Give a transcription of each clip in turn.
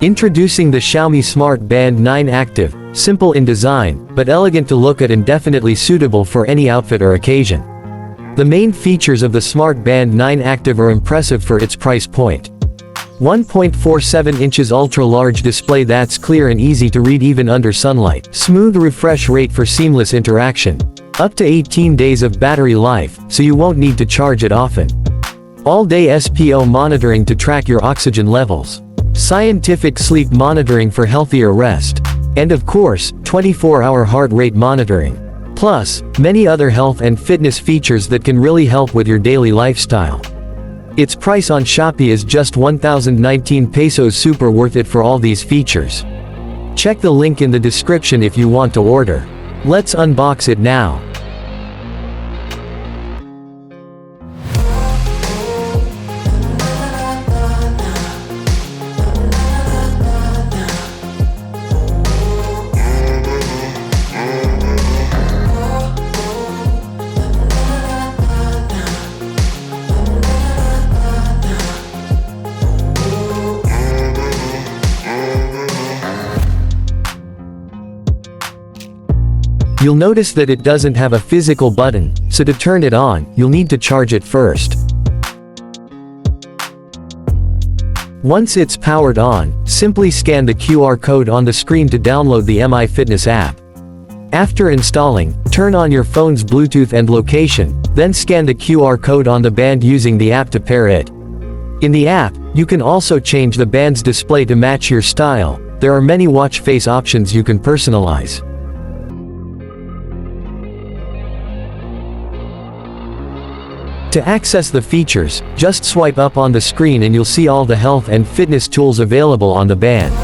Introducing the Xiaomi Smart Band 9 Active, simple in design, but elegant to look at and definitely suitable for any outfit or occasion. The main features of the Smart Band 9 Active are impressive for its price point. 1.47 inches ultra-large display that's clear and easy to read even under sunlight. Smooth refresh rate for seamless interaction. Up to 18 days of battery life, so you won't need to charge it often. All-day SPO monitoring to track your oxygen levels. Scientific sleep monitoring for healthier rest. And of course, 24-hour heart rate monitoring. Plus, many other health and fitness features that can really help with your daily lifestyle. Its price on Shopee is just 1,019 pesos, super worth it for all these features. Check the link in the description if you want to order. Let's unbox it now. You'll notice that it doesn't have a physical button, so to turn it on, you'll need to charge it first. Once it's powered on, simply scan the QR code on the screen to download the Mi Fitness app. After installing, turn on your phone's Bluetooth and location, then scan the QR code on the band using the app to pair it. In the app, you can also change the band's display to match your style. There are many watch face options you can personalize. To access the features, just swipe up on the screen and you'll see all the health and fitness tools available on the band.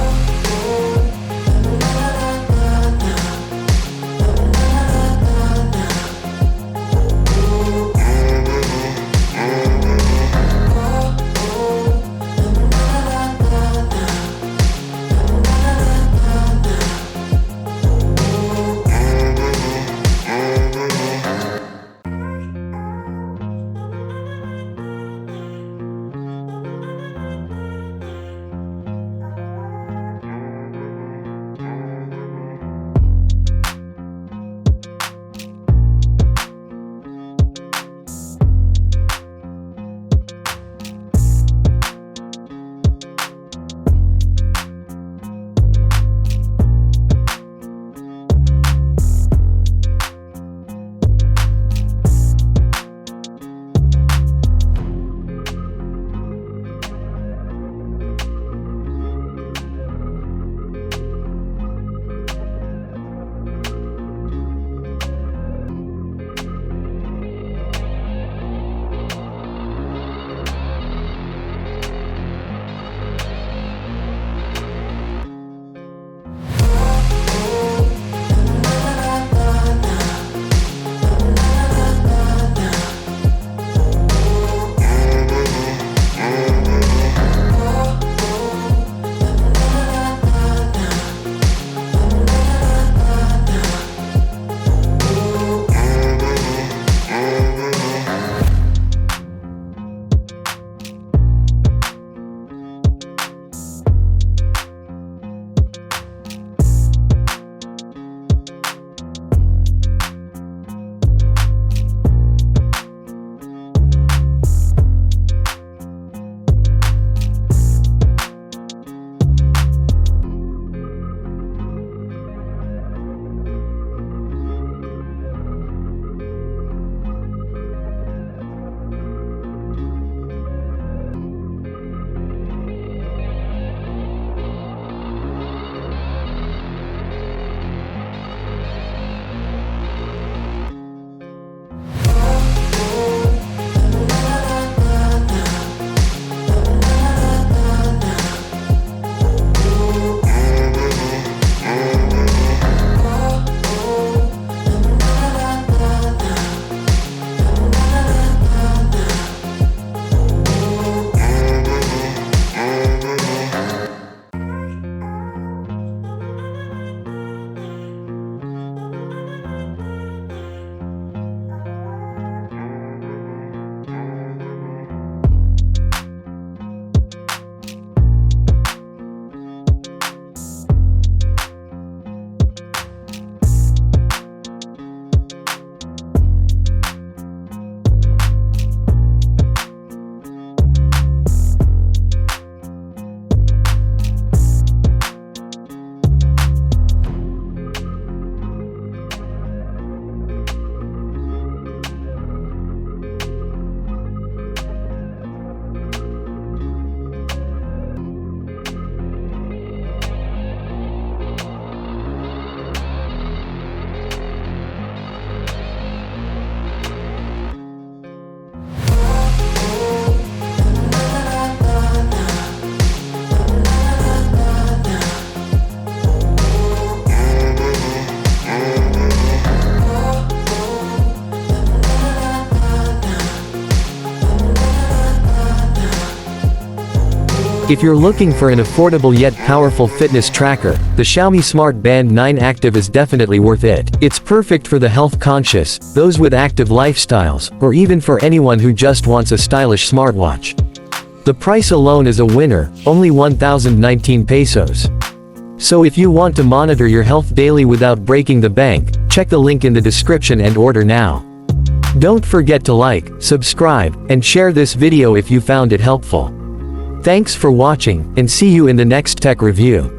If you're looking for an affordable yet powerful fitness tracker, the Xiaomi Smart Band 9 Active is definitely worth it. It's perfect for the health-conscious, those with active lifestyles, or even for anyone who just wants a stylish smartwatch. The price alone is a winner, only 1,019 pesos. So if you want to monitor your health daily without breaking the bank, check the link in the description and order now. Don't forget to like, subscribe, and share this video if you found it helpful. Thanks for watching, and see you in the next tech review.